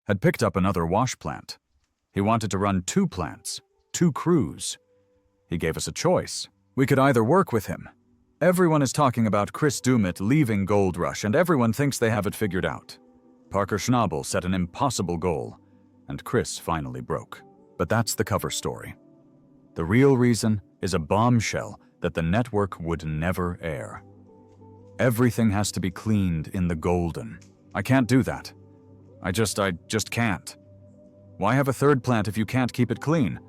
had picked up another wash plant. He wanted to run 2 plants, 2 crews. He gave us a choice. We could either work with him. Everyone is talking about Chris Dumit leaving Gold Rush, and everyone thinks they have it figured out. Parker Schnabel set an impossible goal, and Chris finally broke. But that's the cover story. The real reason is a bombshell that the network would never air. Everything has to be cleaned in the golden. I can't do that. I just can't. Why have a 3rd plant if you can't keep it clean?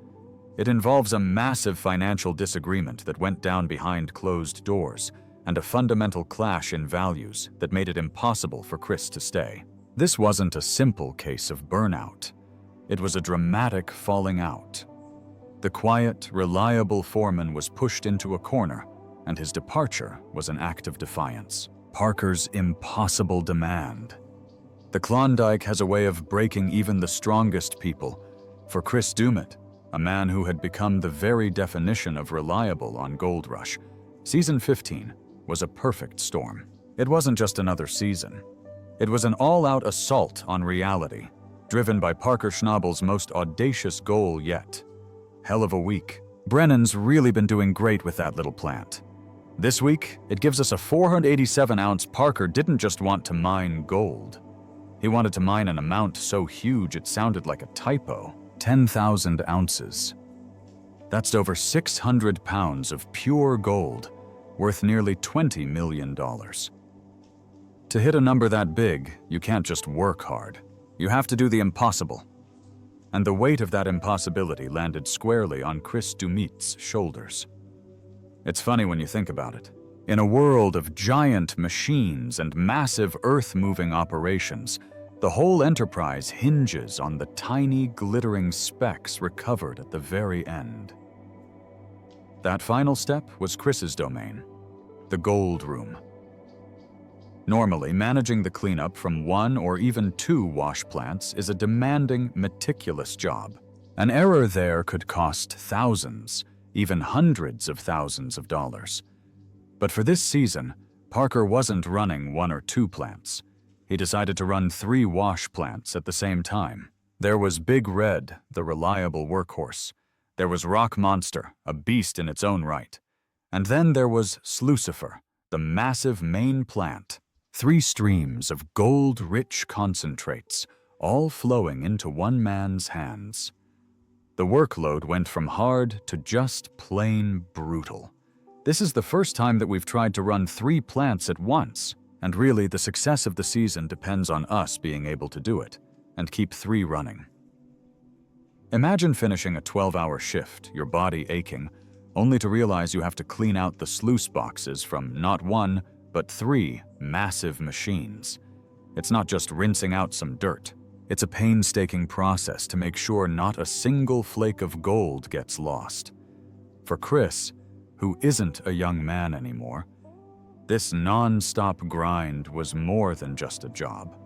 It involves a massive financial disagreement that went down behind closed doors, and a fundamental clash in values that made it impossible for Chris to stay. This wasn't a simple case of burnout. It was a dramatic falling out. The quiet, reliable foreman was pushed into a corner, and his departure was an act of defiance. Parker's impossible demand. The Klondike has a way of breaking even the strongest people. For Chris Dumit, a man who had become the very definition of reliable on Gold Rush, Season 15 was a perfect storm. It wasn't just another season. It was an all-out assault on reality, driven by Parker Schnabel's most audacious goal yet. Hell of a week. Brennan's really been doing great with that little plant. This week, it gives us a 487-ounce. Parker didn't just want to mine gold. He wanted to mine an amount so huge it sounded like a typo. 10,000 ounces. That's over 600 pounds of pure gold, worth nearly $20 million. To hit a number that big, you can't just work hard. You have to do the impossible. And the weight of that impossibility landed squarely on Chris Dumit's shoulders. It's funny when you think about it. In a world of giant machines and massive earth-moving operations, the whole enterprise hinges on the tiny, glittering specks recovered at the very end. That final step was Chris's domain, the gold room. Normally, managing the cleanup from 1 or even 2 wash plants is a demanding, meticulous job. An error there could cost thousands, even hundreds of thousands of dollars. But for this season, Parker wasn't running 1 or 2 plants. He decided to run 3 wash plants at the same time. There was Big Red, the reliable workhorse. There was Rock Monster, a beast in its own right. And then there was Slucifer, the massive main plant. 3 streams of gold-rich concentrates, all flowing into one man's hands. The workload went from hard to just plain brutal. This is the first time that we've tried to run 3 plants at once, and really the success of the season depends on us being able to do it, and keep 3 running. Imagine finishing a 12-hour shift, your body aching, only to realize you have to clean out the sluice boxes from not 1, but 3 massive machines. It's not just rinsing out some dirt. It's a painstaking process to make sure not a single flake of gold gets lost. For Chris, who isn't a young man anymore, this non-stop grind was more than just a job.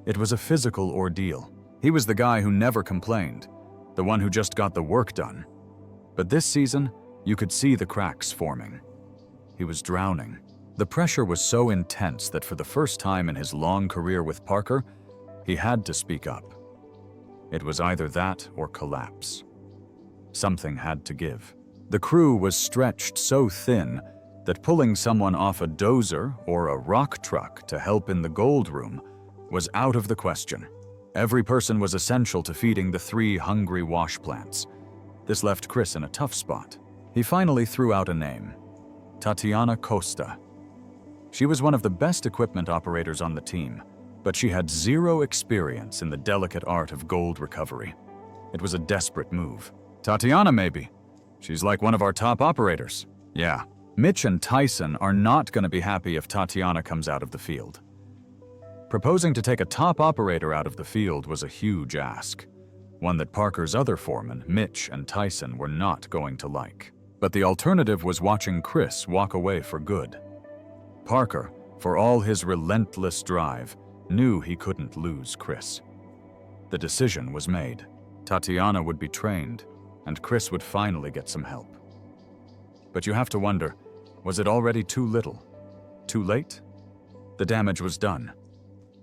It was a physical ordeal. He was the guy who never complained, the one who just got the work done. But this season, you could see the cracks forming. He was drowning. The pressure was so intense that for the first time in his long career with Parker, he had to speak up. It was either that or collapse. Something had to give. The crew was stretched so thin that pulling someone off a dozer or a rock truck to help in the gold room was out of the question. Every person was essential to feeding the 3 hungry wash plants. This left Chris in a tough spot. He finally threw out a name: Tatiana Costa. She was one of the best equipment operators on the team, but she had 0 experience in the delicate art of gold recovery. It was a desperate move. Tatiana, maybe. She's like one of our top operators. Yeah. Mitch and Tyson are not going to be happy if Tatiana comes out of the field. Proposing to take a top operator out of the field was a huge ask, one that Parker's other foremen, Mitch and Tyson, were not going to like. But the alternative was watching Chris walk away for good. Parker, for all his relentless drive, knew he couldn't lose Chris. The decision was made. Tatiana would be trained, and Chris would finally get some help. But you have to wonder, was it already too little? Too late? The damage was done.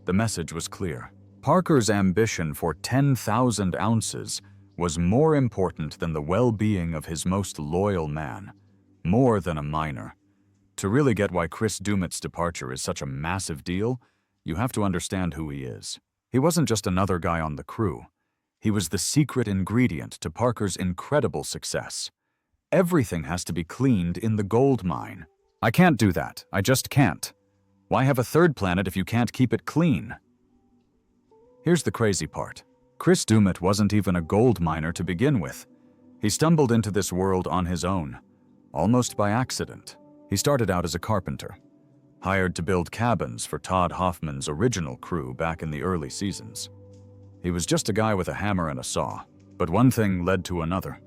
The message was clear. Parker's ambition for 10,000 ounces was more important than the well-being of his most loyal man, more than a miner. To really get why Chris Dumit's departure is such a massive deal, you have to understand who he is. He wasn't just another guy on the crew. He was the secret ingredient to Parker's incredible success. Everything has to be cleaned in the gold mine. I can't do that. I just can't. Why have a third planet if you can't keep it clean? Here's the crazy part. Chris Dumit wasn't even a gold miner to begin with. He stumbled into this world on his own, almost by accident. He started out as a carpenter, hired to build cabins for Todd Hoffman's original crew back in the early seasons. He was just a guy with a hammer and a saw, but one thing led to another.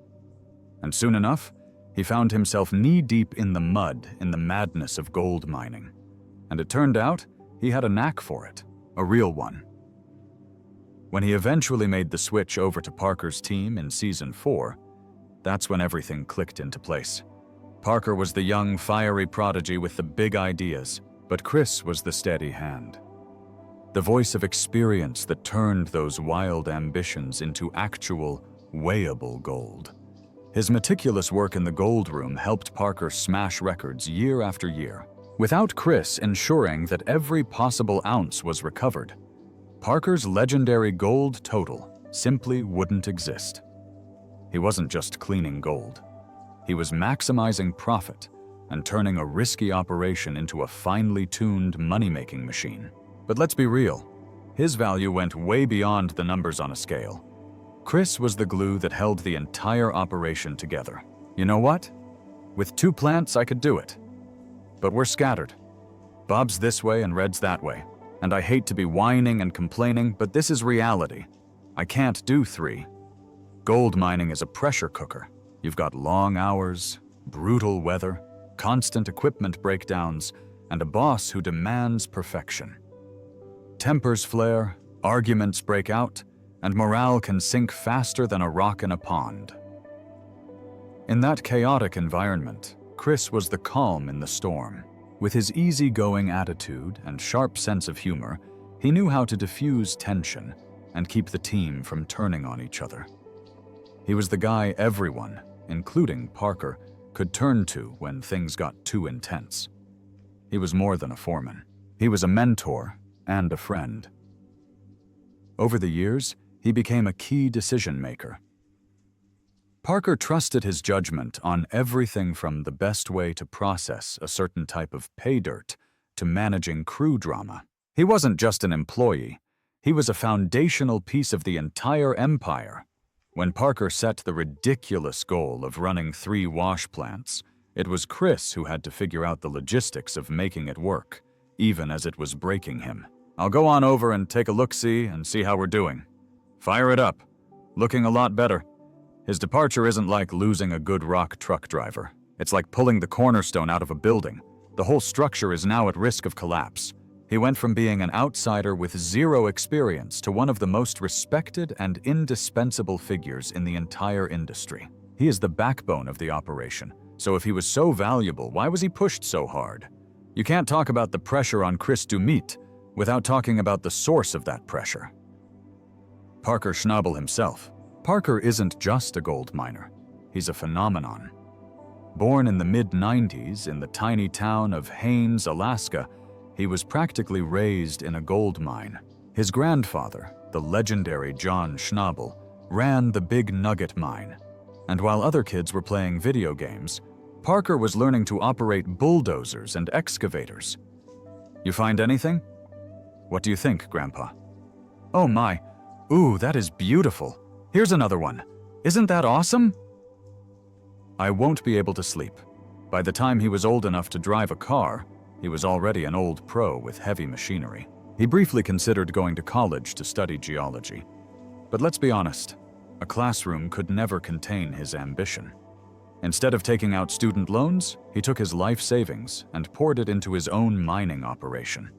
And soon enough, he found himself knee-deep in the mud in the madness of gold mining. And it turned out he had a knack for it, a real one. When he eventually made the switch over to Parker's team in Season 4, that's when everything clicked into place. Parker was the young, fiery prodigy with the big ideas, but Chris was the steady hand. The voice of experience that turned those wild ambitions into actual, weighable gold. His meticulous work in the gold room helped Parker smash records year after year. Without Chris ensuring that every possible ounce was recovered, Parker's legendary gold total simply wouldn't exist. He wasn't just cleaning gold. He was maximizing profit and turning a risky operation into a finely tuned money-making machine. But let's be real, his value went way beyond the numbers on a scale. Chris was the glue that held the entire operation together. You know what? With 2 plants, I could do it. But we're scattered. Bob's this way and Red's that way. And I hate to be whining and complaining, but this is reality. I can't do 3. Gold mining is a pressure cooker. You've got long hours, brutal weather, constant equipment breakdowns, and a boss who demands perfection. Tempers flare, arguments break out, and morale can sink faster than a rock in a pond. In that chaotic environment, Chris was the calm in the storm. With his easygoing attitude and sharp sense of humor, he knew how to diffuse tension and keep the team from turning on each other. He was the guy everyone, including Parker, could turn to when things got too intense. He was more than a foreman. He was a mentor and a friend. Over the years, he became a key decision-maker. Parker trusted his judgment on everything from the best way to process a certain type of pay dirt to managing crew drama. He wasn't just an employee. He was a foundational piece of the entire empire. When Parker set the ridiculous goal of running 3 wash plants, it was Chris who had to figure out the logistics of making it work, even as it was breaking him. I'll go on over and take a look-see and see how we're doing. Fire it up. Looking a lot better. His departure isn't like losing a good rock truck driver. It's like pulling the cornerstone out of a building. The whole structure is now at risk of collapse. He went from being an outsider with 0 experience to one of the most respected and indispensable figures in the entire industry. He is the backbone of the operation, so if he was so valuable, why was he pushed so hard? You can't talk about the pressure on Chris Dumit without talking about the source of that pressure. Parker Schnabel himself. Parker isn't just a gold miner. He's a phenomenon. Born in the mid-90s in the tiny town of Haines, Alaska, he was practically raised in a gold mine. His grandfather, the legendary John Schnabel, ran the Big Nugget mine. And while other kids were playing video games, Parker was learning to operate bulldozers and excavators. You find anything? What do you think, Grandpa? Oh my, ooh, that is beautiful. Here's another one. Isn't that awesome? I won't be able to sleep. By the time he was old enough to drive a car, he was already an old pro with heavy machinery. He briefly considered going to college to study geology. But let's be honest, a classroom could never contain his ambition. Instead of taking out student loans, he took his life savings and poured it into his own mining operation.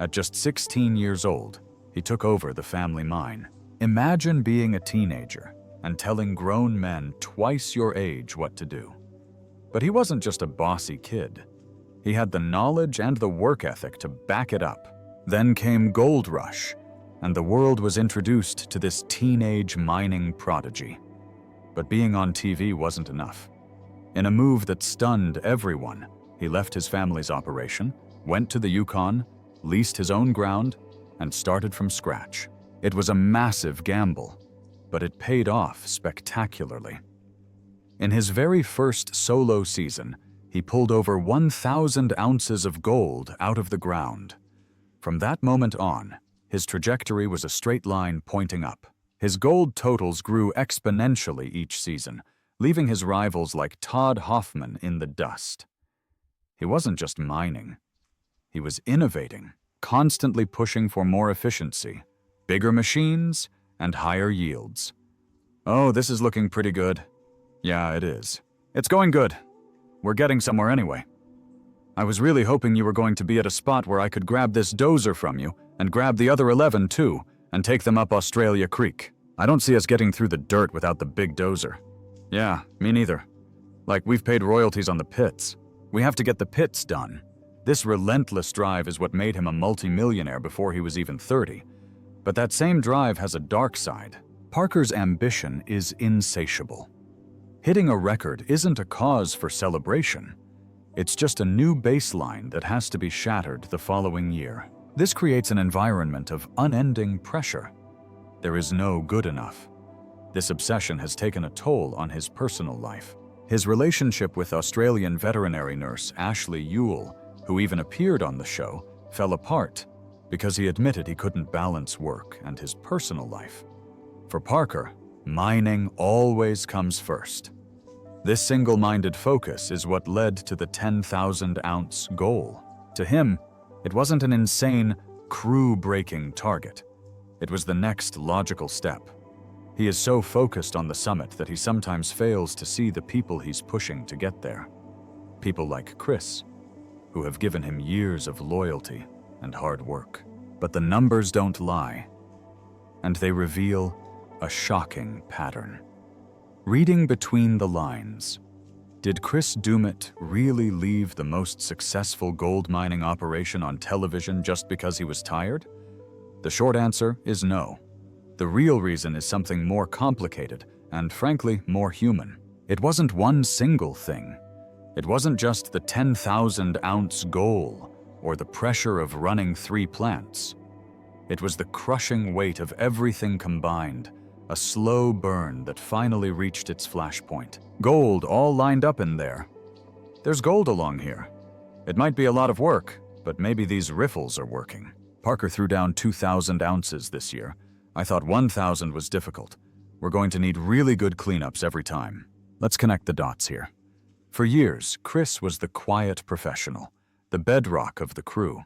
At just 16 years old, he took over the family mine. Imagine being a teenager and telling grown men twice your age what to do. But he wasn't just a bossy kid. He had the knowledge and the work ethic to back it up. Then came Gold Rush, and the world was introduced to this teenage mining prodigy. But being on TV wasn't enough. In a move that stunned everyone, he left his family's operation, went to the Yukon, leased his own ground, and started from scratch. It was a massive gamble, but it paid off spectacularly. In his very first solo season, he pulled over 1,000 ounces of gold out of the ground. From that moment on, his trajectory was a straight line pointing up. His gold totals grew exponentially each season, leaving his rivals like Todd Hoffman in the dust. He wasn't just mining. He was innovating, constantly pushing for more efficiency, bigger machines, and higher yields. "Oh, this is looking pretty good." "Yeah, it is. It's going good. We're getting somewhere anyway. I was really hoping you were going to be at a spot where I could grab this dozer from you and grab the other 11 too and take them up Australia Creek. I don't see us getting through the dirt without the big dozer." "Yeah, me neither. Like, we've paid royalties on the pits. We have to get the pits done." This relentless drive is what made him a multimillionaire before he was even 30. But that same drive has a dark side. Parker's ambition is insatiable. Hitting a record isn't a cause for celebration. It's just a new baseline that has to be shattered the following year. This creates an environment of unending pressure. There is no good enough. This obsession has taken a toll on his personal life. His relationship with Australian veterinary nurse Ashley Ewell, who even appeared on the show, fell apart because he admitted he couldn't balance work and his personal life. For Parker, mining always comes first. This single-minded focus is what led to the 10,000-ounce goal. To him, it wasn't an insane, crew-breaking target. It was the next logical step. He is so focused on the summit that he sometimes fails to see the people he's pushing to get there. People like Chris, who have given him years of loyalty and hard work. But the numbers don't lie, and they reveal a shocking pattern. Reading between the lines, did Chris Dumit really leave the most successful gold mining operation on television just because he was tired? The short answer is no. The real reason is something more complicated and, frankly, more human. It wasn't one single thing. It wasn't just the 10,000-ounce goal or the pressure of running 3 plants. It was the crushing weight of everything combined, a slow burn that finally reached its flashpoint. Gold all lined up in there. There's gold along here. It might be a lot of work, but maybe these riffles are working. Parker threw down 2,000 ounces this year. I thought 1,000 was difficult. We're going to need really good cleanups every time. Let's connect the dots here. For years, Chris was the quiet professional, the bedrock of the crew.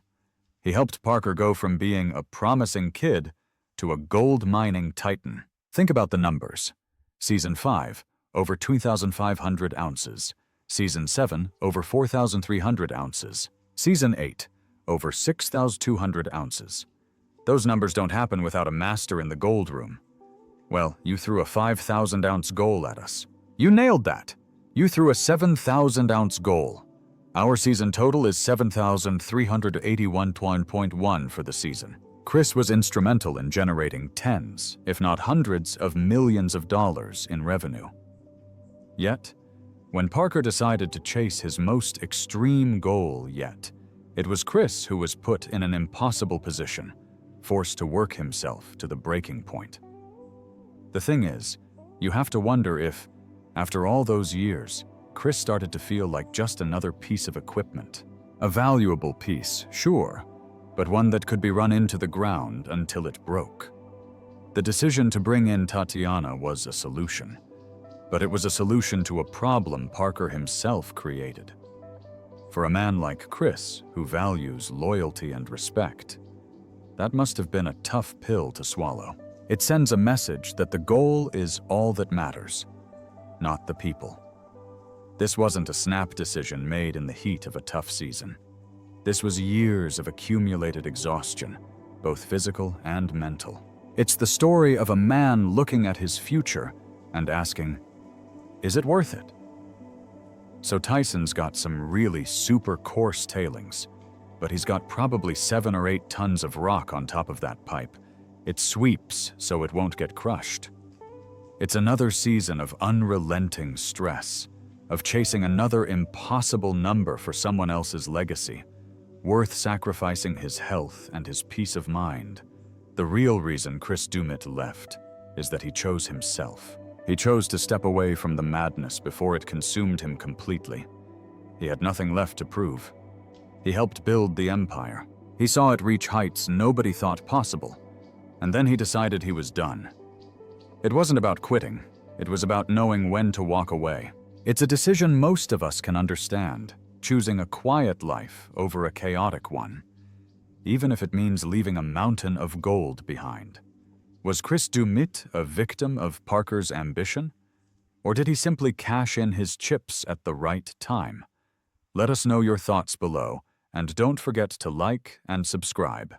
He helped Parker go from being a promising kid to a gold mining titan. Think about the numbers. Season 5, over 2,500 ounces. Season 7, over 4,300 ounces. Season 8, over 6,200 ounces. Those numbers don't happen without a master in the gold room. Well, you threw a 5,000-ounce goal at us. You nailed that. You threw a 7,000-ounce goal. Our season total is 7,381.1 for the season. Chris was instrumental in generating tens, if not hundreds, of millions of dollars in revenue. Yet, when Parker decided to chase his most extreme goal yet, it was Chris who was put in an impossible position, forced to work himself to the breaking point. The thing is, you have to wonder if, after all those years, Chris started to feel like just another piece of equipment. A valuable piece, sure, but one that could be run into the ground until it broke. The decision to bring in Tatiana was a solution, but it was a solution to a problem Parker himself created. For a man like Chris, who values loyalty and respect, that must have been a tough pill to swallow. It sends a message that the goal is all that matters, not the people. This wasn't a snap decision made in the heat of a tough season. This was years of accumulated exhaustion, both physical and mental. It's the story of a man looking at his future and asking, is it worth it? So Tyson's got some really super coarse tailings, but he's got probably 7 or 8 tons of rock on top of that pipe, It sweeps so it won't get crushed. It's another season of unrelenting stress, of chasing another impossible number for someone else's legacy, worth sacrificing his health and his peace of mind. The real reason Chris Dumit left is that he chose himself. He chose to step away from the madness before it consumed him completely. He had nothing left to prove. He helped build the empire. He saw it reach heights nobody thought possible. And then he decided he was done. It wasn't about quitting. It was about knowing when to walk away. It's a decision most of us can understand, choosing a quiet life over a chaotic one, even if it means leaving a mountain of gold behind. Was Chris Dumit a victim of Parker's ambition? Or did he simply cash in his chips at the right time? Let us know your thoughts below, and don't forget to like and subscribe.